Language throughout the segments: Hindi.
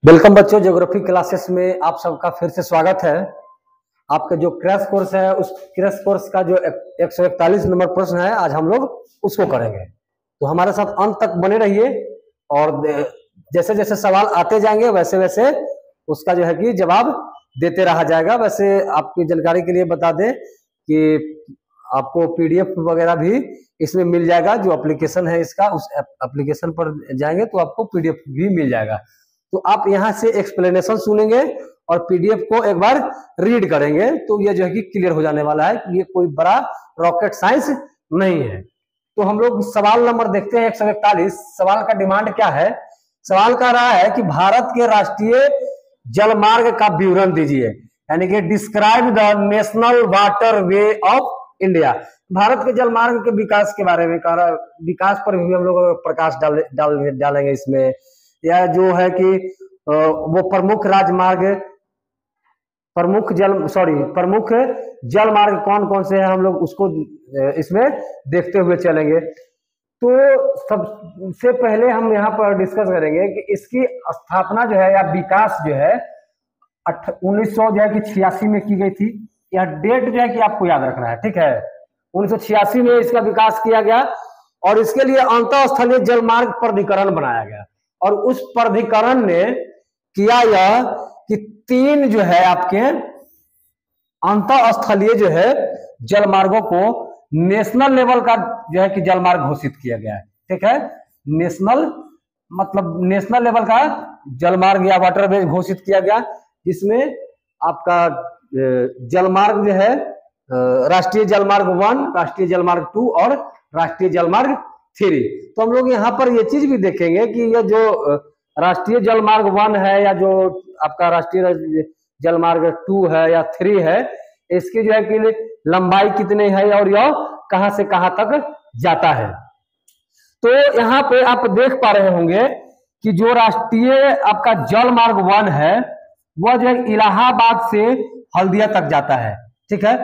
वेलकम बच्चों, ज्योग्राफी क्लासेस में आप सबका फिर से स्वागत है। आपका जो क्रैश कोर्स है उस क्रैश कोर्स का जो 141 नंबर प्रश्न है, आज हम लोग उसको करेंगे। तो हमारे साथ अंत तक बने रहिए और जैसे जैसे सवाल आते जाएंगे वैसे वैसे उसका जो है कि जवाब देते रहा जाएगा। वैसे आपकी जानकारी के लिए बता दें कि आपको पीडीएफ वगैरह भी इसमें मिल जाएगा। जो एप्लीकेशन है इसका, उस एप्लीकेशन पर जाएंगे तो आपको पीडीएफ भी मिल जाएगा। तो आप यहाँ से एक्सप्लेनेशन सुनेंगे और पीडीएफ को एक बार रीड करेंगे तो ये जो है कि क्लियर हो जाने वाला है कि ये कोई बड़ा रॉकेट साइंस नहीं है। तो हम लोग सवाल नंबर देखते हैं 141। सवाल का डिमांड क्या है? सवाल कह रहा है कि भारत के राष्ट्रीय जलमार्ग का विवरण दीजिए, यानी कि describe the national water way of India. Bharat के जलमार्ग के विकास के बारे में कह रहा है। विकास पर भी हम लोग प्रकाश डालेंगे इसमें, या जो है कि वो प्रमुख जलमार्ग कौन कौन से हैं हम लोग उसको इसमें देखते हुए चलेंगे। तो सबसे पहले हम यहाँ पर डिस्कस करेंगे कि इसकी स्थापना जो है या विकास जो है 1986 में की गई थी। यह डेट जो है कि आपको याद रखना है, ठीक है। 1986 में इसका विकास किया गया और इसके लिए अंतःस्थलीय जलमार्ग प्राधिकरण बनाया गया। और उस प्राधिकरण ने किया यह कि 3 जो है आपके अंतःस्थलीय जो है जलमार्गों को नेशनल लेवल का जो है कि जलमार्ग घोषित किया गया है, ठीक है। नेशनल लेवल का जलमार्ग या वाटरवे घोषित किया गया, जिसमें आपका जलमार्ग जो है राष्ट्रीय जलमार्ग 1, राष्ट्रीय जलमार्ग 2 और राष्ट्रीय जलमार्ग 3। तो हम लोग यहाँ पर ये चीज भी देखेंगे कि ये जो राष्ट्रीय जलमार्ग 1 है या जो आपका राष्ट्रीय जलमार्ग 2 है या 3 है, इसकी जो है कि लंबाई कितनी है और यह कहां से कहां तक जाता है। तो यहाँ पे आप देख पा रहे होंगे कि जो राष्ट्रीय आपका जलमार्ग 1 है वह जो है इलाहाबाद से हल्दिया तक जाता है, ठीक है।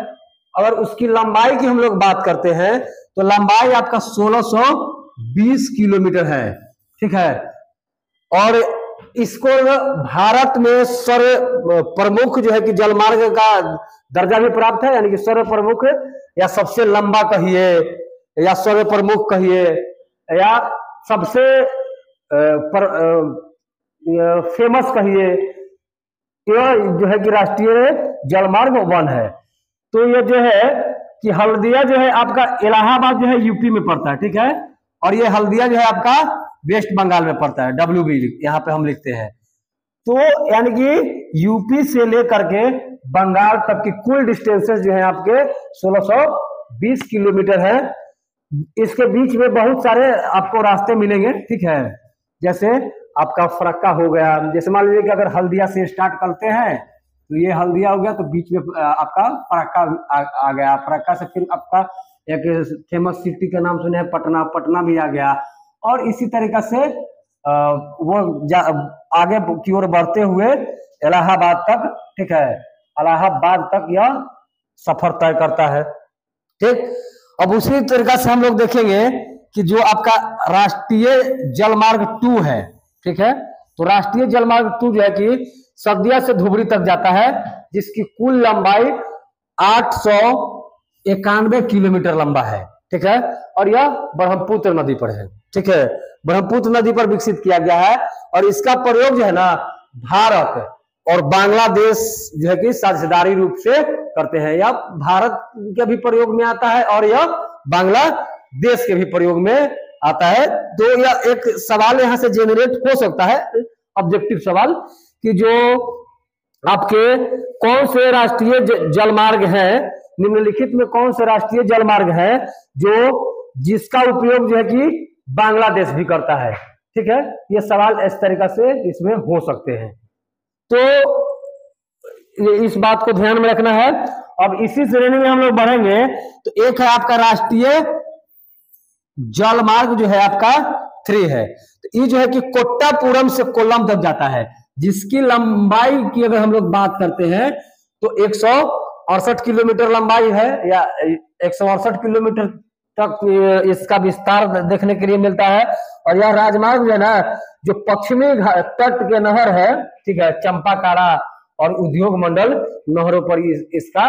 अगर उसकी लंबाई की हम लोग बात करते हैं तो लंबाई आपका 1620 किलोमीटर है, ठीक है। और इसको भारत में सर्व प्रमुख जो है कि जलमार्ग का दर्जा भी प्राप्त है, यानी कि सर्व प्रमुख या सबसे लंबा कहिए या सर्व प्रमुख कहिए या सबसे फेमस कहिए, यह जो है कि राष्ट्रीय जलमार्ग 1 है। तो ये जो है कि हल्दिया जो है आपका इलाहाबाद जो है यूपी में पड़ता है, ठीक है। और ये हल्दिया जो है आपका वेस्ट बंगाल में पड़ता है, WB यहाँ पे हम लिखते हैं। तो यानी कि यूपी से लेकर के बंगाल तक की कुल डिस्टेंसेस जो है आपके 1620 किलोमीटर है। इसके बीच में बहुत सारे आपको रास्ते मिलेंगे, ठीक है। जैसे आपका फरक्का हो गया, जैसे मान लीजिए कि अगर हल्दिया से स्टार्ट करते हैं तो ये हल्दिया हो गया, तो बीच में आपका फरक्का आ गया। फरक्का से फिर आपका एक फेमस सिटी का नाम सुने हैं पटना भी आ गया। और इसी तरीके से वो आगे की ओर बढ़ते हुए इलाहाबाद तक, ठीक है, इलाहाबाद तक यह सफर तय करता है, ठीक। अब उसी तरीका से हम लोग देखेंगे कि जो आपका राष्ट्रीय जलमार्ग 2 है, ठीक है। तो राष्ट्रीय जलमार्ग 2 जो है कि सदिया से धुबरी तक जाता है, जिसकी कुल लंबाई 891 किलोमीटर लंबा है, ठीक है। और यह ब्रह्मपुत्र नदी पर है, ठीक है। ब्रह्मपुत्र नदी पर विकसित किया गया है और इसका प्रयोग जो है ना भारत और बांग्लादेश जो है कि साझेदारी रूप से करते हैं। या भारत के भी प्रयोग में आता है और यह बांग्लादेश के भी प्रयोग में आता है। तो यह एक सवाल यहाँ से जेनरेट हो सकता है, ऑब्जेक्टिव सवाल, कि जो आपके कौन से राष्ट्रीय जलमार्ग हैं, निम्नलिखित में कौन से राष्ट्रीय जलमार्ग हैं जिसका उपयोग जो है कि बांग्लादेश भी करता है, ठीक है। ये सवाल इस तरीका से इसमें हो सकते हैं। तो इस बात को ध्यान में रखना है। अब इसी श्रेणी में हम लोग बढ़ेंगे तो एक है आपका राष्ट्रीय जलमार्ग जो है आपका 3 है। तो ये जो है कि कोट्टापुरम से कोल्लम तक जाता है, जिसकी लंबाई की अगर हम लोग बात करते हैं तो 168 किलोमीटर लंबाई है, या 168 किलोमीटर तक इसका विस्तार देखने के लिए मिलता है। और यह राजमार्ग जो है ना जो पश्चिमी तट के नहर है, ठीक है, चंपाकारा और उद्योग मंडल नहरों पर इसका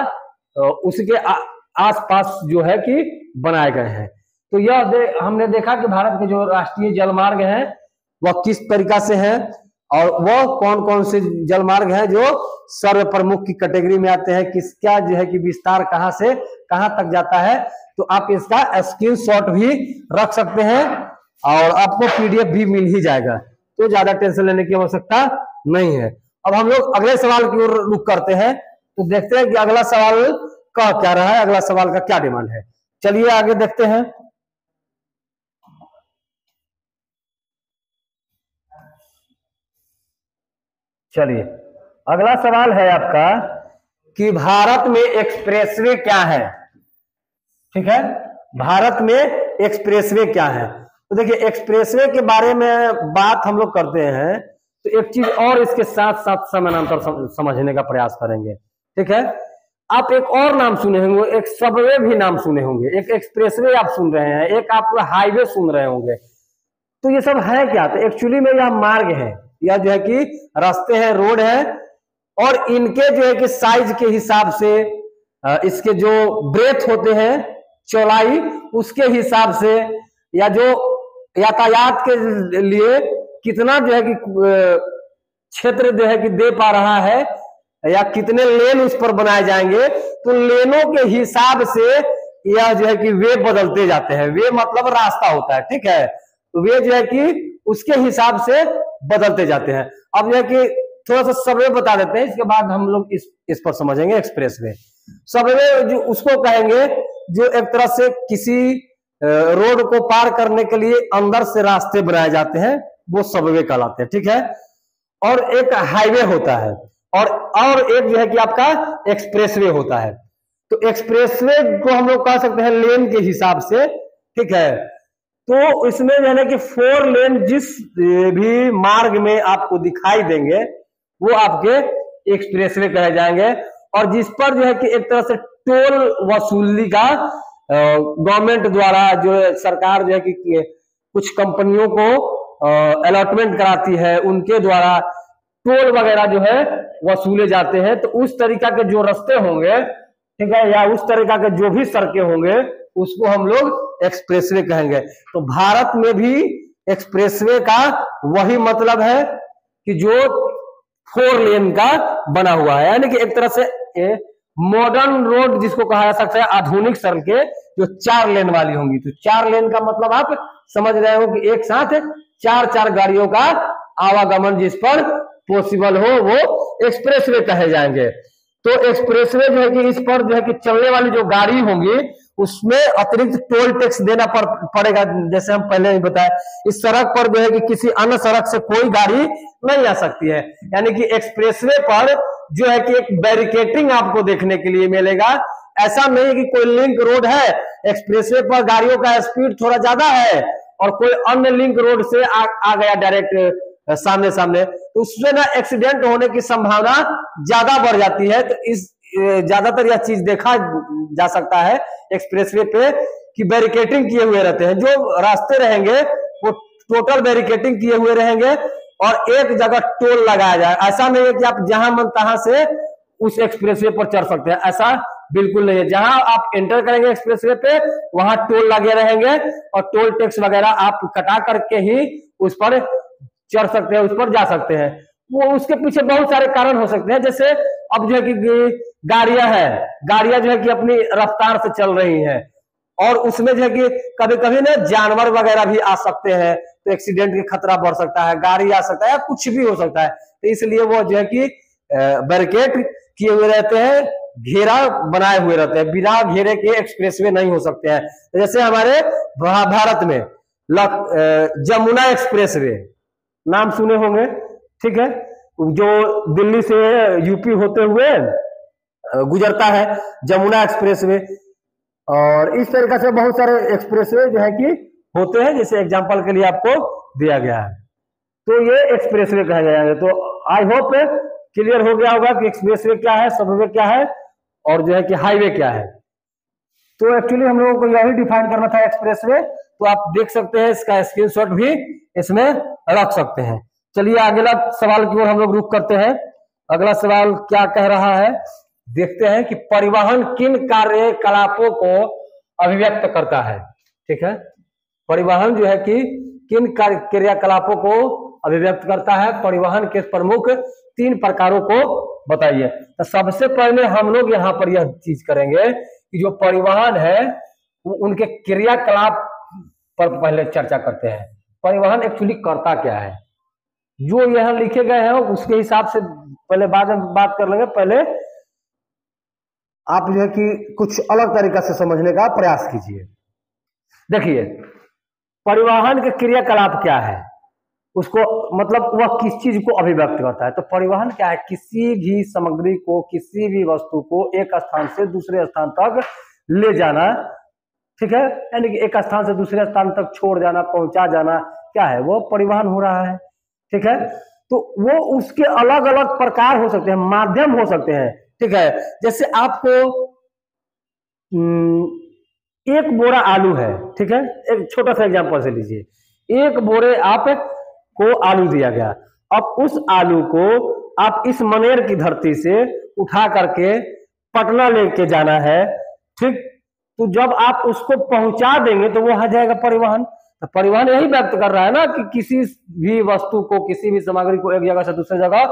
उसके आसपास जो है कि बनाए गए हैं। तो यह हमने देखा कि भारत के जो राष्ट्रीय जलमार्ग हैं वह किस तरीका से है और वह कौन कौन से जलमार्ग हैं जो सर्व प्रमुख की कैटेगरी में आते हैं, किसका जो है कि विस्तार कहां से कहां तक जाता है। तो आप इसका स्क्रीनशॉट भी रख सकते हैं और आपको पीडीएफ भी मिल ही जाएगा, तो ज्यादा टेंशन लेने की आवश्यकता नहीं है। अब हम लोग अगले सवाल की ओर रुख करते हैं, तो देखते हैं कि अगला सवाल का क्या रहा है, अगला सवाल का क्या डिमांड है। चलिए आगे देखते हैं। चलिए अगला सवाल है आपका कि भारत में एक्सप्रेसवे क्या है। ठीक है, भारत में एक्सप्रेसवे क्या है। तो देखिए एक्सप्रेसवे के बारे में बात हम लोग करते हैं तो एक चीज और इसके साथ साथ समानांतर समझने का प्रयास करेंगे। ठीक है, आप एक और नाम सुने होंगे, एक सबवे भी नाम सुने होंगे, एक एक्सप्रेसवे आप सुन रहे हैं, एक आप हाईवे सुन रहे होंगे। तो ये सब है क्या? तो एक्चुअली में यह मार्ग है, यह जो है कि रास्ते हैं, रोड है, और इनके जो है कि साइज के हिसाब से इसके जो ब्रेथ होते हैं, चौड़ाई, उसके हिसाब से या जो यातायात के लिए कितना जो है कि क्षेत्र जो है कि दे पा रहा है या कितने लेन उस पर बनाए जाएंगे, तो लेनों के हिसाब से यह जो है कि वे बदलते जाते हैं। वे मतलब रास्ता होता है, ठीक है, तो वे जो है कि उसके हिसाब से बदलते जाते हैं। अब जो है कि थोड़ा सा सबवे बता देते हैं, इसके बाद हम लोग इस पर समझेंगे एक्सप्रेसवे। सबवे जो उसको कहेंगे जो एक तरह से किसी रोड को पार करने के लिए अंदर से रास्ते बनाए जाते हैं, वो सबवे कहलाते हैं। ठीक है, और एक हाईवे होता है और एक जो है कि आपका एक्सप्रेसवे होता है। तो एक्सप्रेसवे को हम लोग कह सकते हैं लेन के हिसाब से। ठीक है, तो इसमें जो है ना कि 4 लेन जिस भी मार्ग में आपको दिखाई देंगे वो आपके एक्सप्रेसवे कहे जाएंगे, और जिस पर जो है कि एक तरह से टोल वसूली का गवर्नमेंट द्वारा जो सरकार जो है कि कुछ कंपनियों को अलॉटमेंट कराती है, उनके द्वारा टोल वगैरह जो है वसूले जाते हैं। तो उस तरीका के जो रास्ते होंगे, ठीक है, या उस तरीका के जो भी सड़कें होंगे, उसको हम लोग एक्सप्रेसवे कहेंगे। तो भारत में भी एक्सप्रेसवे का वही मतलब है कि जो 4 लेन का बना हुआ है, यानी कि एक तरह से मॉडर्न रोड जिसको कहा जा सकता है, आधुनिक सड़कें जो 4 लेन वाली होंगी। तो 4 लेन का मतलब आप समझ रहे हो कि एक साथ 4 गाड़ियों का आवागमन जिस पर पॉसिबल हो वो एक्सप्रेसवे कहे जाएंगे। तो एक्सप्रेसवे जो है कि इस पर जो है कि चलने वाली जो गाड़ी होंगी उसमें अतिरिक्त टोल टैक्स देना पड़ेगा। जैसे हम पहले ही बताए, इस सड़क पर जो है कि किसी अन्य सड़क से कोई गाड़ी नहीं आ सकती है, यानी कि एक्सप्रेसवे पर जो है कि एक बैरिकेटिंग आपको देखने के लिए मिलेगा। ऐसा नहीं है कि कोई लिंक रोड है, एक्सप्रेसवे पर गाड़ियों का स्पीड थोड़ा ज्यादा है और कोई अन्य लिंक रोड से आ गया डायरेक्ट सामने सामने, तो उसमें ना एक्सीडेंट होने की संभावना ज्यादा बढ़ जाती है। तो इस ज्यादातर यह चीज देखा जा सकता है एक्सप्रेसवे पे कि बैरिकेटिंग किए हुए रहते हैं, जो रास्ते रहेंगे वो टोटल बैरिकेटिंग किए हुए रहेंगे और एक जगह टोल लगाया जाए। ऐसा नहीं है कि आप जहां मन तहां से उस एक्सप्रेसवे पर चढ़ सकते हैं, ऐसा बिल्कुल नहीं है। जहां आप एंटर करेंगे एक्सप्रेसवे पे वहां टोल लगे रहेंगे और टोल टैक्स वगैरह आप कटा करके ही उस पर चढ़ सकते हैं, उस पर जा सकते हैं। वो उसके पीछे बहुत सारे कारण हो सकते हैं, जैसे अब जो है कि गाड़ियां जो है कि अपनी रफ्तार से चल रही हैं और उसमें जो है कि कभी कभी ना जानवर वगैरह भी आ सकते हैं, तो एक्सीडेंट का खतरा बढ़ सकता है, गाड़ी आ सकता है या कुछ भी हो सकता है। तो इसलिए वो जो है कि बैरिकेड किए हुए रहते हैं, घेरा बनाए हुए रहते हैं, बिना घेरे के एक्सप्रेसवे नहीं हो सकते हैं। जैसे हमारे भारत में जमुना एक्सप्रेसवे नाम सुने होंगे, ठीक है, जो दिल्ली से यूपी होते हुए गुजरता है, जमुना एक्सप्रेसवे। और इस तरीके से बहुत सारे एक्सप्रेसवे जो है कि होते हैं, जैसे एग्जांपल के लिए आपको दिया गया है, तो ये एक्सप्रेसवे कहा जाएगा। तो आई होप क्लियर हो गया होगा कि एक्सप्रेसवे क्या है, सबवे क्या है और जो है कि हाईवे क्या है। तो एक्चुअली हम लोगों को यही डिफाइन करना था एक्सप्रेसवे। तो आप देख सकते हैं, इसका स्क्रीनशॉट भी इसमें रख सकते हैं। चलिए अगला सवाल की ओर हम लोग रुख करते हैं। अगला सवाल क्या कह रहा है, देखते हैं कि परिवहन किन कार्यकलापों को अभिव्यक्त करता है। ठीक है, परिवहन जो है कि किन क्रियाकलापों को अभिव्यक्त करता है, परिवहन के प्रमुख 3 प्रकारों को बताइए। तो सबसे पहले हम लोग यहाँ पर यह चीज करेंगे कि जो परिवहन है उनके क्रियाकलाप पर पहले चर्चा करते हैं। परिवहन एक्चुअली करता क्या है, जो यहाँ लिखे गए हैं उसके हिसाब से पहले बाद में बात कर लेंगे। पहले आप जो है कि कुछ अलग तरीका से समझने का प्रयास कीजिए। देखिए, परिवहन के क्रियाकलाप क्या है, उसको मतलब वह किस चीज को अभिव्यक्त करता है। तो परिवहन क्या है, किसी भी सामग्री को, किसी भी वस्तु को एक स्थान से दूसरे स्थान तक ले जाना। ठीक है, यानी कि एक स्थान से दूसरे स्थान तक छोड़ जाना, पहुंचा जाना, क्या है वो परिवहन हो रहा है। ठीक है, तो वो उसके अलग अलग प्रकार हो सकते हैं, माध्यम हो सकते हैं। ठीक है, जैसे आपको एक बोरा आलू है, ठीक है, एक छोटा सा एग्जांपल से लीजिए। एक बोरे आप को आलू दिया गया, अब उस आलू को आप इस मनेर की धरती से उठा करके पटना लेके जाना है। ठीक, तो जब आप उसको पहुंचा देंगे तो वो आ जाएगा परिवहन। तो परिवहन यही व्यक्त कर रहा है ना कि किसी भी वस्तु को, किसी भी सामग्री को एक जगह से दूसरी जगह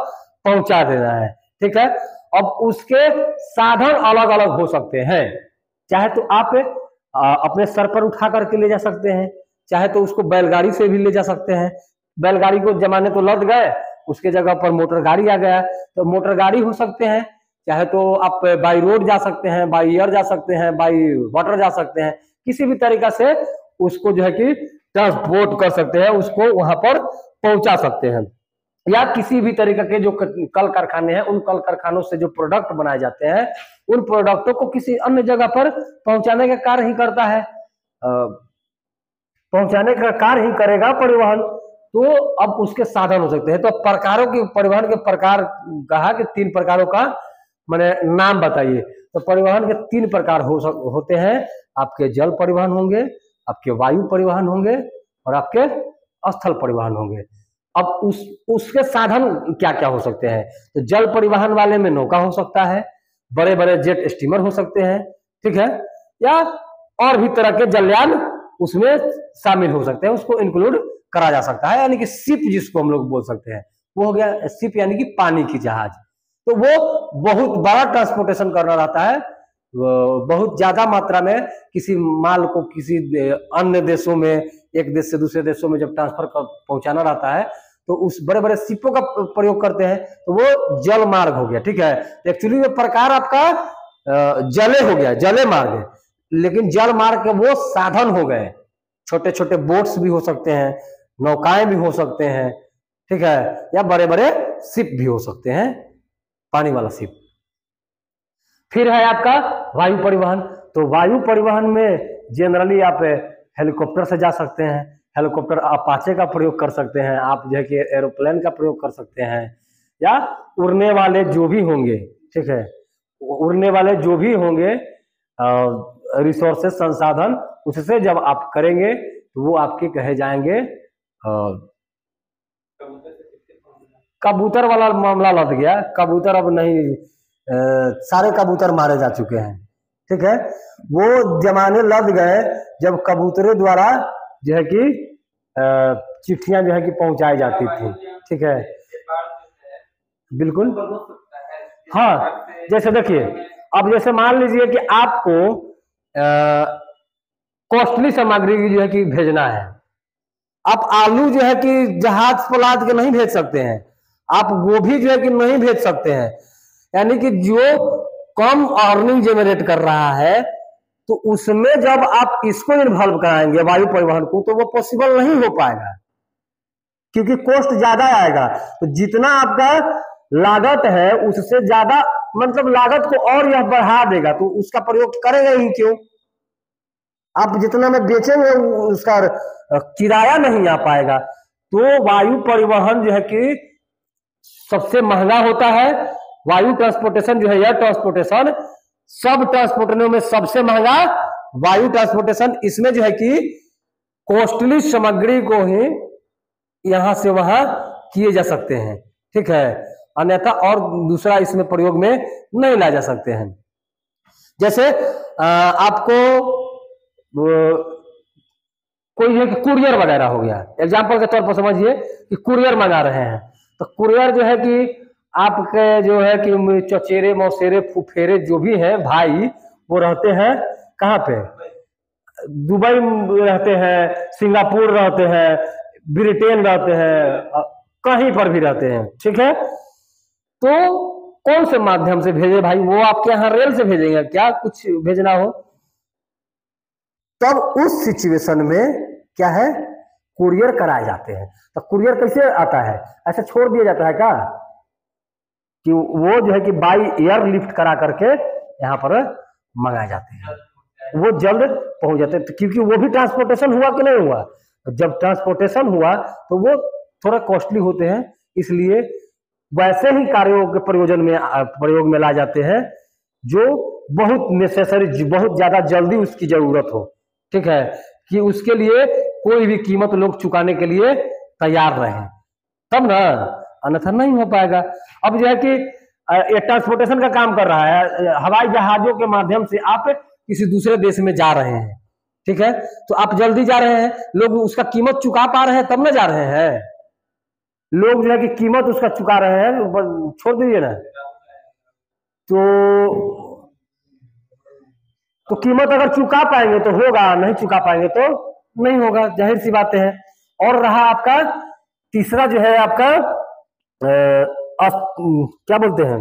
पहुंचा देना है। ठीक है, अब उसके साधन अलग अलग हो सकते हैं। चाहे तो आप अपने सर पर उठा करके ले जा सकते हैं, चाहे तो उसको बैलगाड़ी से भी ले जा सकते हैं। बैलगाड़ी को जमाने तो लद गए, उसके जगह पर मोटर गाड़ी आ गया, तो मोटर गाड़ी हो सकते हैं। चाहे तो आप बाई रोड जा सकते हैं, बाई एयर जा सकते हैं, बाई वाटर जा सकते हैं। किसी भी तरीका से उसको जो है कि ट्रांसपोर्ट कर सकते हैं, उसको वहां पर पहुंचा सकते हैं। या किसी भी तरीके के जो कल कारखाने हैं, उन कल कारखानों से जो प्रोडक्ट बनाए जाते हैं, उन प्रोडक्टों को किसी अन्य जगह पर पहुंचाने का कार्य ही करता है, पहुंचाने का कार्य ही करेगा परिवहन। तो अब उसके साधन हो सकते हैं। तो प्रकारों की, परिवहन के प्रकार कहा कि 3 प्रकारों का मैंने नाम बताइए। तो परिवहन के 3 प्रकार होते हैं। आपके जल परिवहन होंगे, आपके वायु परिवहन होंगे और आपके स्थल परिवहन होंगे। अब उसके साधन क्या क्या हो सकते हैं। तो जल परिवहन वाले में नौका हो सकता है, बड़े बड़े जेट स्टीमर हो सकते हैं। ठीक है, या और भी तरह के जलयान उसमें शामिल हो सकते हैं, उसको इंक्लूड करा जा सकता है। यानी कि शिप जिसको हम लोग बोल सकते हैं, वो हो गया शिप, यानी कि पानी की जहाज। तो वो बहुत बड़ा ट्रांसपोर्टेशन करना रहता है, बहुत ज्यादा मात्रा में किसी माल को किसी अन्य देशों में, एक देश से दूसरे देशों में जब ट्रांसफर पहुंचाना रहता है, तो उस बड़े बड़े शिपों का प्रयोग करते हैं। तो वो जल मार्ग हो गया। ठीक है, एक्चुअली वो प्रकार आपका जले हो गया, जले मार्ग। लेकिन जल मार्ग के वो साधन हो गए, छोटे छोटे बोट्स भी हो सकते हैं, नौकाएं भी हो सकते हैं। ठीक है, या बड़े बड़े शिप भी हो सकते हैं, पानी वाला शिप। फिर है आपका वायु परिवहन। तो वायु परिवहन में जनरली आप हेलीकॉप्टर से जा सकते हैं, हेलीकॉप्टर अपाचे का प्रयोग कर सकते हैं, आप जो है कि एरोप्लेन का प्रयोग कर सकते हैं, या उड़ने वाले जो भी होंगे। ठीक है, उड़ने वाले जो भी होंगे रिसोर्सेस, संसाधन, उससे जब आप करेंगे तो वो आपके कहे जाएंगे। कबूतर वाला मामला लग गया, कबूतर अब नहीं, सारे कबूतर मारे जा चुके हैं। ठीक है, वो जमाने लग गए जब कबूतरों द्वारा जो है कि चिट्ठियां जो है कि पहुंचाई जाती थी। ठीक है, बिल्कुल। हाँ, जैसे देखिए, अब जैसे मान लीजिए कि आपको कॉस्टली सामग्री जो है कि भेजना है, आप आलू जो है कि जहाज पर लाद के नहीं भेज सकते हैं, आप गोभी जो है कि नहीं भेज सकते हैं। यानी कि जो कम अर्निंग जनरेट कर रहा है, तो उसमें जब आप इसको इन्वॉल्व कराएंगे वायु परिवहन को, तो वो पॉसिबल नहीं हो पाएगा, क्योंकि कॉस्ट ज्यादा आएगा। तो जितना आपका लागत है उससे ज्यादा, मतलब लागत को और यह बढ़ा देगा, तो उसका प्रयोग करेंगे ही क्यों। आप जितना में बेचेंगे उसका किराया नहीं आ पाएगा। तो वायु परिवहन जो है कि सबसे महंगा होता है। वायु ट्रांसपोर्टेशन जो है, एयर ट्रांसपोर्टेशन सब ट्रांसपोर्टेशनों में सबसे महंगा वायु ट्रांसपोर्टेशन, इसमें जो है कि कॉस्टली सामग्री को ही यहां से वहां किए जा सकते हैं, ठीक है, अन्यथा और दूसरा इसमें प्रयोग में नहीं ला जा सकते हैं। जैसे आपको कोई है कि कुरियर वगैरह हो गया, एग्जाम्पल के तौर पर समझिए कि कुरियर मंगा रहे हैं, तो कुरियर जो है कि आपके जो है कि चचेरे मौसेरे फुफेरे जो भी हैं भाई, वो रहते हैं कहाँ पे, दुबई रहते हैं, सिंगापुर रहते हैं, ब्रिटेन रहते हैं, कहीं पर भी रहते हैं, ठीक है। तो कौन से माध्यम से भेजे भाई, वो आपके यहाँ रेल से भेजेंगे क्या, कुछ भेजना हो, तब उस सिचुएशन में क्या है, कुरियर कराए जाते हैं। तो कुरियर कैसे आता है, ऐसे छोड़ दिया जाता है क्या, कि वो जो है कि बाई एयर लिफ्ट करा करके यहाँ पर मंगाए जाते हैं, वो जल्द पहुंच जाते हैं, क्योंकि वो भी ट्रांसपोर्टेशन हुआ कि नहीं हुआ, जब ट्रांसपोर्टेशन हुआ तो वो थोड़ा कॉस्टली होते हैं, इसलिए वैसे ही कार्यों के प्रयोग में ला जाते हैं जो बहुत नेसेसरी, बहुत ज्यादा जल्दी उसकी जरूरत हो, ठीक है, कि उसके लिए कोई भी कीमत लोग चुकाने के लिए तैयार रहे, तब ना, अन्यथा नहीं हो पाएगा। अब जो है कि ये ट्रांसपोर्टेशन का काम कर रहा है, हवाई जहाजों के माध्यम से आप किसी दूसरे देश में जा रहे हैं, ठीक है, तो आप जल्दी जा रहे हैं, लोग उसका कीमत चुका पा रहे हैं तब ना जा रहे हैं, लोग जो है कि कीमत उसका चुका रहे हैं, छोड़ दीजिए ना, तो कीमत अगर चुका पाएंगे तो होगा, नहीं चुका पाएंगे तो नहीं होगा, जाहिर सी बातें हैं। और रहा आपका तीसरा जो है आपका क्या बोलते हैं,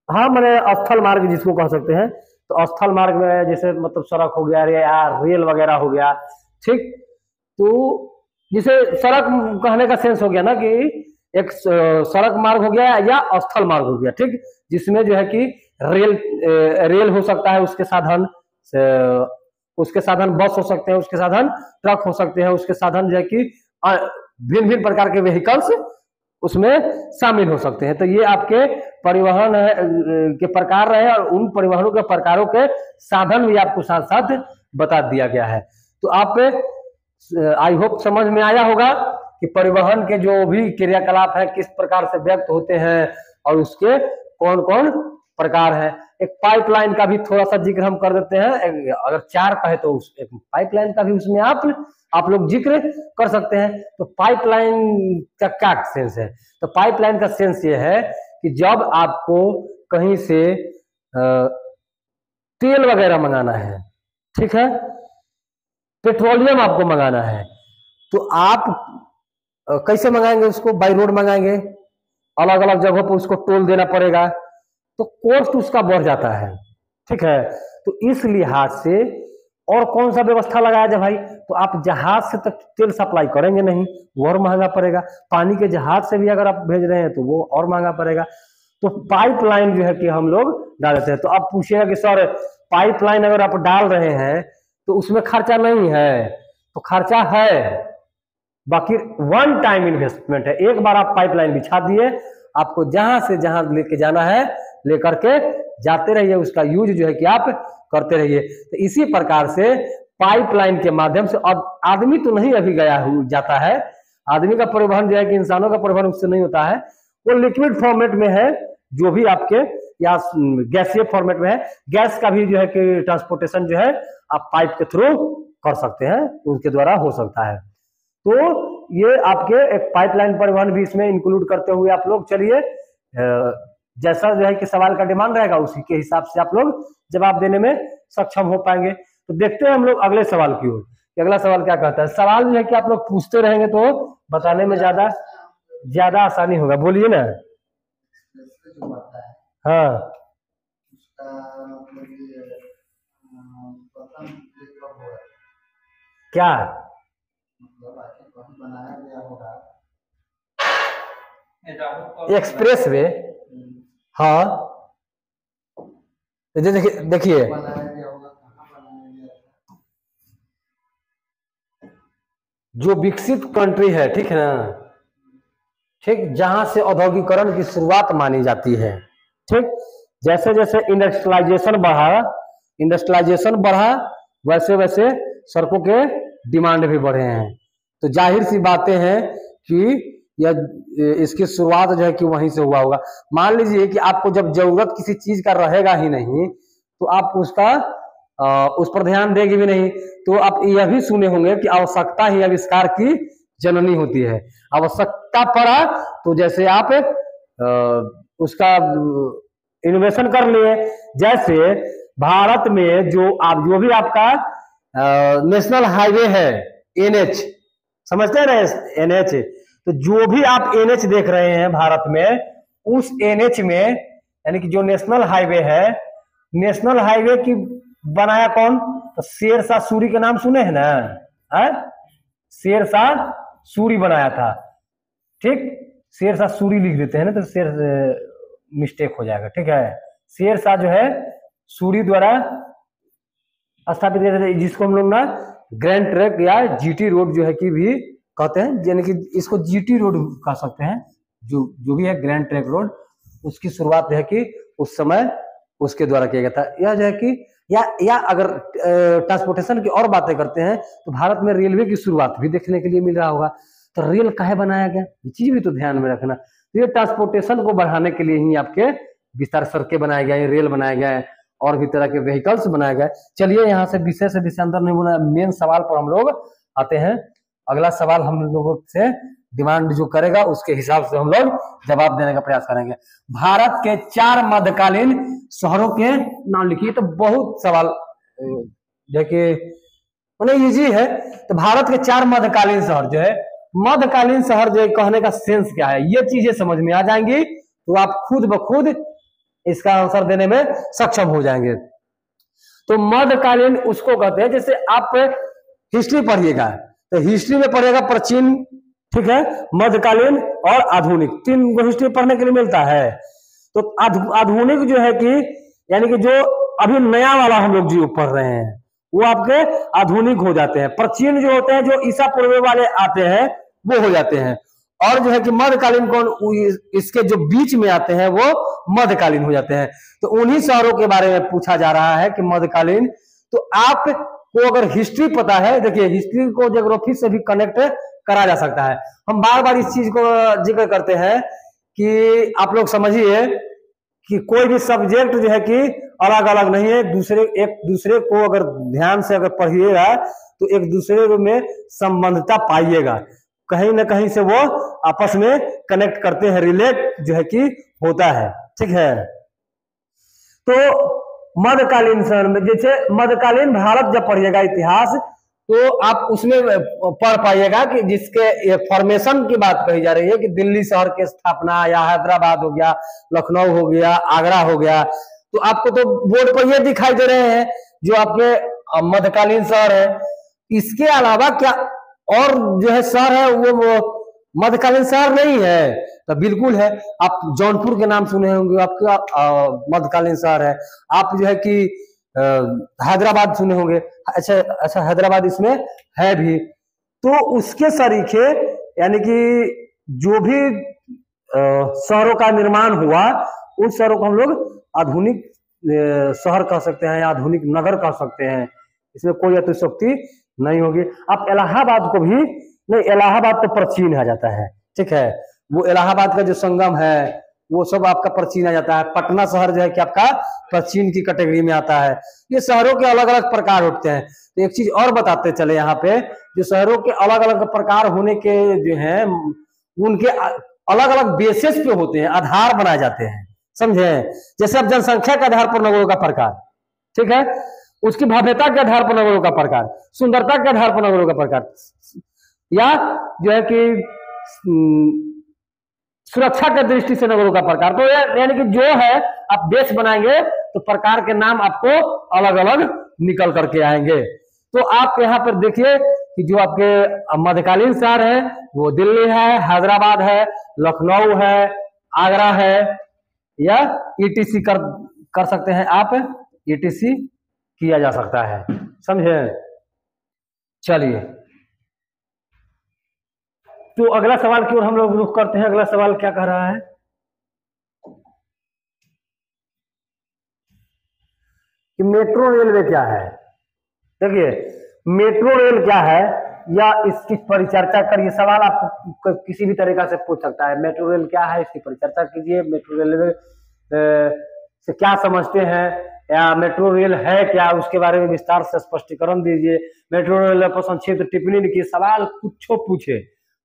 हाँ मैंने स्थल मार्ग जिसको कह सकते हैं, तो स्थल मार्ग में जैसे मतलब सड़क हो गया या रेल वगैरह हो गया, ठीक, तो जिसे सड़क कहने का सेंस हो गया ना कि एक सड़क मार्ग हो गया या स्थल मार्ग हो गया, ठीक, जिसमें जो है कि रेल हो सकता है, उसके साधन बस हो सकते हैं, उसके साधन ट्रक हो सकते हैं, उसके साधन जो है कि भिन्न भिन्न प्रकार के व्हीकल्स उसमें शामिल हो सकते हैं। तो ये आपके परिवहन के प्रकार रहे और उन परिवहनों के प्रकारों के साधन भी आपको साथ साथ बता दिया गया है। तो आप आई होप समझ में आया होगा कि परिवहन के जो भी क्रियाकलाप है किस प्रकार से व्यक्त होते हैं और उसके कौन कौन प्रकार है। एक पाइपलाइन का भी थोड़ा सा जिक्र हम कर देते हैं, अगर चार कहे तो एक पाइपलाइन का भी उसमें आप लोग जिक्र कर सकते हैं। तो पाइपलाइन का क्या सेंस है, तो पाइपलाइन का सेंस ये है कि जब आपको कहीं से तेल वगैरह मंगाना है, ठीक है, पेट्रोलियम आपको मंगाना है, तो आप कैसे मंगाएंगे उसको, बाई रोड मंगाएंगे, अलग अलग जगहों पर उसको टोल देना पड़ेगा, तो कॉस्ट उसका बढ़ जाता है, ठीक है। तो इस लिहाज से और कौन सा व्यवस्था लगाया जाए भाई, तो आप जहाज से तक तेल सप्लाई करेंगे नहीं, वो और महंगा पड़ेगा, पानी के जहाज से भी अगर आप भेज रहे हैं तो वो और महंगा पड़ेगा। तो पाइपलाइन जो है कि हम लोग डाल देते हैं। तो आप पूछिएगा कि सर पाइपलाइन अगर आप डाल रहे हैं तो उसमें खर्चा नहीं है, तो खर्चा है, बाकी वन टाइम इन्वेस्टमेंट है। एक बार आप पाइपलाइन बिछा दिए, आपको जहां से जहां लेके जाना है लेकर के जाते रहिए, उसका यूज जो है कि आप करते रहिए। तो इसी प्रकार से पाइपलाइन के माध्यम से, अब आदमी तो नहीं अभी गया जाता है, आदमी का परिवहन जो है कि इंसानों का परिवहन उससे नहीं होता है, वो लिक्विड फॉर्मेट में है, जो भी आपके या गैसीय फॉर्मेट में है। गैस का भी जो है कि ट्रांसपोर्टेशन जो है आप पाइप के थ्रू कर सकते हैं, उनके द्वारा हो सकता है। तो ये आपके एक पाइपलाइन परिवहन भी इसमें इंक्लूड करते हुए आप लोग चलिए, जैसा जो है कि सवाल का डिमांड रहेगा उसी के हिसाब से आप लोग जवाब देने में सक्षम हो पाएंगे। तो देखते हैं हम लोग अगले सवाल की ओर, अगला सवाल क्या कहता है। सवाल जो है कि आप लोग पूछते रहेंगे तो बताने में ज्यादा आसानी होगा। बोलिए ना। हाँ, क्या एक्सप्रेस वे? हाँ, देखिए जो विकसित कंट्री है, ठीक है ना, ठीक, जहां से औद्योगिकरण की शुरुआत मानी जाती है, ठीक, जैसे जैसे इंडस्ट्रियलाइजेशन बढ़ा इंडस्ट्रियलाइजेशन बढ़ा वैसे वैसे सड़कों के डिमांड भी बढ़े हैं। तो जाहिर सी बातें हैं कि यह इसकी शुरुआत जो है कि वहीं से हुआ होगा। मान लीजिए कि आपको जब जरूरत किसी चीज का रहेगा ही नहीं तो आप उसका उस पर ध्यान देंगे भी नहीं। तो आप यह भी सुने होंगे कि आवश्यकता ही आविष्कार की जननी होती है। आवश्यकता पड़ा तो जैसे आप उसका इनोवेशन कर लिए। जैसे भारत में जो भी आपका नेशनल हाईवे है एनएच, समझते हैं ना एनएच, तो जो भी आप एनएच देख रहे हैं भारत में, उस एनएच में यानी कि जो नेशनल हाईवे है, नेशनल हाईवे की बनाया कौन? तो शेरशाह सूरी के नाम सुने हैं ना? शेरशाह सूरी बनाया था। ठीक, शेरशाह सूरी लिख देते हैं ना तो शेर मिस्टेक हो जाएगा। ठीक है, शेरशाह जो है सूरी द्वारा स्थापित किया था, जिसको हम लोग ना ग्रैंड ट्रैक या जीटी रोड जो है कि भी कहते हैं, यानी कि इसको जीटी रोड कह सकते हैं। जो भी है ग्रैंड ट्रैक रोड, उसकी शुरुआत जो है कि उस समय उसके द्वारा किया गया था। यह जो है कि या अगर ट्रांसपोर्टेशन की और बातें करते हैं तो भारत में रेलवे की शुरुआत भी देखने के लिए मिल रहा होगा। तो रेल काहे बनाया गया, ये चीज भी तो ध्यान में रखना। ये ट्रांसपोर्टेशन को बढ़ाने के लिए ही आपके विस्तार सड़कें बनाए गए, रेल बनाए गए और भी तरह के व्हीकल्स बनाए गए। चलिए यहाँ से विषय अंदर नहीं बोला, मेन सवाल पर हम लोग आते हैं। अगला सवाल हम लोगों से डिमांड जो करेगा उसके हिसाब से हम लोग जवाब देने का प्रयास करेंगे। भारत के 4 मध्यकालीन शहरों के नाम लिखिए। तो बहुत सवाल देखिए मतलब इजी है। तो भारत के 4 मध्यकालीन शहर जो है, मध्यकालीन शहर जो है कहने का सेंस क्या है, ये चीजें समझ में आ जाएंगी तो आप खुद ब खुद इसका आंसर देने में सक्षम हो जाएंगे। तो मध्यकालीन उसको कहते हैं, जैसे आप हिस्ट्री पढ़िएगा तो हिस्ट्री में पढ़ेगा प्राचीन, ठीक है, मध्यकालीन और आधुनिक, 3 गो हिस्ट्री पढ़ने के लिए मिलता है। तो आधुनिक जो है कि यानी कि जो अभी नया वाला हम लोग जो पढ़ रहे हैं वो आपके आधुनिक हो जाते हैं। प्राचीन जो होते हैं, जो ईसा पूर्व वाले आते हैं, वो हो जाते हैं। और जो है कि मध्यकालीन कौन, इसके जो बीच में आते हैं वो मध्यकालीन हो जाते हैं। तो उन्हीं शहरों के बारे में पूछा जा रहा है कि मध्यकालीन। तो आप को अगर हिस्ट्री पता है, देखिए हिस्ट्री को ज्योग्राफी से भी कनेक्ट करा जा सकता है। हम बार बार इस चीज को जिक्र करते हैं कि आप लोग समझिए कि कोई भी सब्जेक्ट जो है कि अलग अलग नहीं है, एक दूसरे को अगर ध्यान से अगर पढ़िएगा तो एक दूसरे में संबंधता पाइएगा, कहीं ना कहीं से वो आपस में कनेक्ट करते हैं, रिलेट जो है कि होता है। ठीक है, तो मध्यकालीन समय में जैसे मध्यकालीन भारत जब पढ़िएगा इतिहास तो आप उसमें पढ़ पाइएगा कि जिसके फॉर्मेशन की बात कही जा रही है कि दिल्ली शहर की स्थापना, या हैदराबाद हो गया, लखनऊ हो गया, आगरा हो गया। तो आपको तो बोर्ड पर ये दिखाई दे रहे हैं जो आपके मध्यकालीन शहर है। इसके अलावा क्या और जो है शहर है वो मध्यकालीन शहर नहीं है? तो बिल्कुल है। आप जौनपुर के नाम सुने होंगे, आपका मध्यकालीन शहर है। आप जो है कि हैदराबाद सुने होंगे। अच्छा हैदराबाद इसमें है भी। तो उसके सरीखे यानी कि जो भी शहरों का निर्माण हुआ उन शहरों को हम लोग आधुनिक शहर कह सकते हैं या आधुनिक नगर कह सकते हैं। इसमें कोई अतिशयोक्ति नहीं होगी। आप इलाहाबाद को भी नहीं, इलाहाबाद तो प्राचीन आ जाता है। ठीक है, वो इलाहाबाद का जो संगम है वो सब आपका प्राचीन आ जाता है। पटना शहर जो है कि आपका प्राचीन की कैटेगरी में आता है। ये शहरों के अलग अलग प्रकार होते हैं। तो एक चीज और बताते चले यहाँ पे, जो शहरों के अलग अलग प्रकार होने के जो है उनके अलग अलग बेसिस पे होते हैं, आधार बनाए जाते हैं। समझे? जैसे अब जनसंख्या के आधार पर नगरों का प्रकार, ठीक है, उसकी भव्यता के आधार पर नगरों का प्रकार, सुंदरता के आधार पर नगरों का प्रकार, या जो है कि सुरक्षा के दृष्टि से नगरों का प्रकार। तो यानी कि जो है आप बेस बनाएंगे तो प्रकार के नाम आपको अलग अलग निकल करके आएंगे। तो आप यहाँ पर देखिए कि जो आपके मध्यकालीन शहर है वो दिल्ली है, हैदराबाद है, लखनऊ है, आगरा है, या ईटीसी कर सकते हैं आप, ईटीसी किया जा सकता है। समझे? चलिए, तो अगला सवाल की ओर हम लोग रुख करते हैं। अगला सवाल क्या कह रहा है? कि मेट्रो रेलवे क्या है। देखिए मेट्रो रेल क्या है या इसकी परिचर्चा करिए, सवाल आपको किसी भी तरीका से पूछ सकता है। मेट्रो रेल क्या है, इसकी परिचर्चा कीजिए। मेट्रो रेलवे से क्या समझते हैं, या मेट्रो रेल है क्या, उसके बारे में विस्तार से स्पष्टीकरण दीजिए। मेट्रो रेल पर संक्षिप्त टिप्पणी लिखिए। सवाल कुछ पूछे,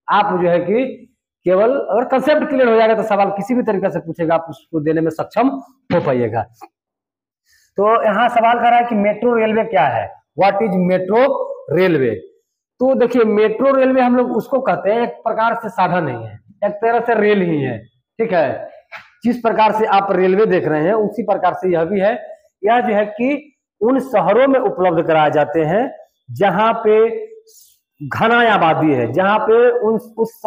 आप जो है कि केवल अगर कंसेप्ट क्लियर हो जाएगा तो सवाल किसी भी तरीके से पूछेगा, आप उसको देने में सक्षम हो पाइएगा। तो यहाँ सवाल कर रहा है कि मेट्रो रेलवे क्या है, व्हाट इज मेट्रो रेलवे। तो देखिए मेट्रो रेलवे हम लोग उसको कहते हैं, एक प्रकार से साधन नहीं है, एक तरह से रेल ही है, ठीक है। जिस प्रकार से आप रेलवे देख रहे हैं उसी प्रकार से यह भी है। यह जो है कि उन शहरों में उपलब्ध कराए जाते हैं जहां पे घना आबादी है, जहां पे उस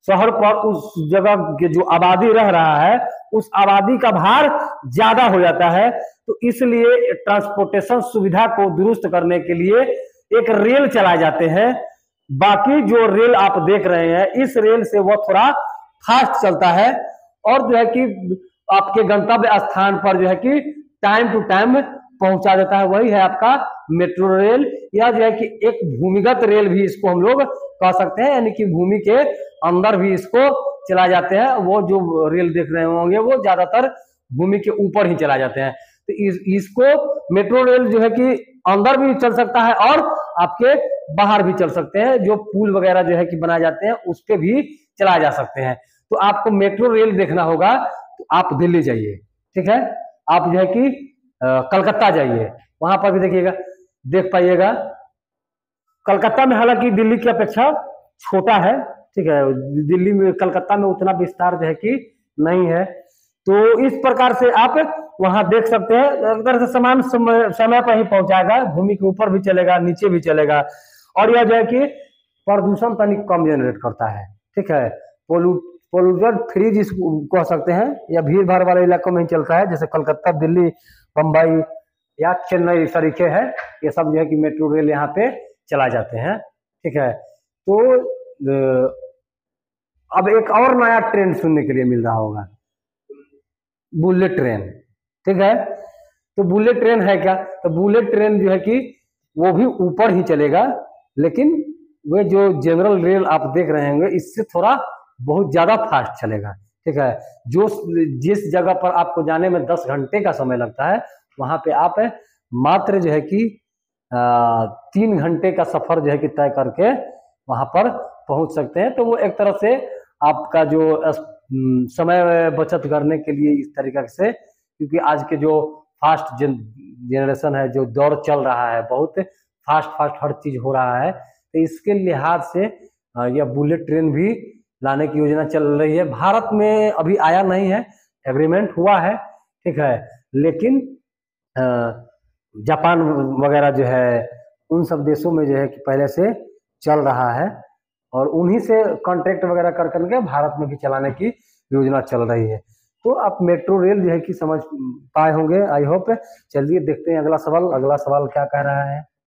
शहर पर उस जगह के जो आबादी रह रहा है उस आबादी का भार ज्यादा हो जाता है। तो इसलिए ट्रांसपोर्टेशन सुविधा को दुरुस्त करने के लिए एक रेल चलाए जाते हैं। बाकी जो रेल आप देख रहे हैं इस रेल से वो थोड़ा फास्ट चलता है और जो है कि आपके गंतव्य स्थान पर जो है कि टाइम टू टाइम पहुंचा देता है, वही है आपका मेट्रो रेल। या जो है कि एक भूमिगत रेल भी इसको हम लोग कह सकते हैं, यानी कि भूमि के अंदर भी इसको चला जाते हैं। वो जो रेल देख रहे होंगे वो ज्यादातर भूमि के ऊपर ही चला जाते हैं। तो इसको मेट्रो रेल जो है कि अंदर भी चल सकता है और आपके बाहर भी चल सकते हैं। जो पुल वगैरह जो है कि बनाए जाते हैं उस पे भी चलाए जा सकते हैं। तो आपको मेट्रो रेल देखना होगा तो आप दिल्ली जाइए, ठीक है। आप जो है कि कलकत्ता जाइए, वहां पर भी देखिएगा, देख पाइएगा। कलकत्ता में हालांकि दिल्ली की अपेक्षा छोटा है, ठीक है। दिल्ली में कलकत्ता में उतना विस्तार जो है कि नहीं है। तो इस प्रकार से आप वहां देख सकते हैं, एक तरह से समान समय पर ही पहुंचाएगा, भूमि के ऊपर भी चलेगा नीचे भी चलेगा। और यह जो है कि प्रदूषण तनिक कम जनरेट करता है, ठीक है। पोल्यूशन फ्री जिसको कह सकते हैं, या भीड़ भाड़ वाले इलाकों में ही चलता है, जैसे कलकत्ता, दिल्ली, बम्बई या चेन्नई तरीके है, ये सब जो है कि मेट्रो रेल यहाँ पे चला जाते हैं, ठीक है। तो अब एक और नया ट्रेंड सुनने के लिए मिल रहा होगा, बुलेट ट्रेन, ठीक है। तो बुलेट ट्रेन है क्या, तो बुलेट ट्रेन जो है कि वो भी ऊपर ही चलेगा, लेकिन वे जो जनरल रेल आप देख रहे होंगे इससे थोड़ा बहुत ज्यादा फास्ट चलेगा, ठीक है। जो जिस जगह पर आपको जाने में 10 घंटे का समय लगता है वहां पे आप मात्र जो है कि 3 घंटे का सफर जो है कि तय करके वहां पर पहुंच सकते हैं। तो वो एक तरह से आपका जो समय बचत करने के लिए इस तरीके से, क्योंकि आज के जो फास्ट जनरेशन है, जो दौर चल रहा है, बहुत फास्ट हर चीज हो रहा है, तो इसके लिहाज से यह बुलेट ट्रेन भी लाने की योजना चल रही है। भारत में अभी आया नहीं है, एग्रीमेंट हुआ है, ठीक है, लेकिन जापान वगैरह जो है उन सब देशों में जो है कि पहले से चल रहा है और उन्हीं से कॉन्ट्रैक्ट वगैरह कर करके भारत में भी चलाने की योजना चल रही है। तो आप मेट्रो रेल जो है कि समझ पाए होंगे, आई होप। चलिए देखते हैं अगला सवाल क्या कह रहा है।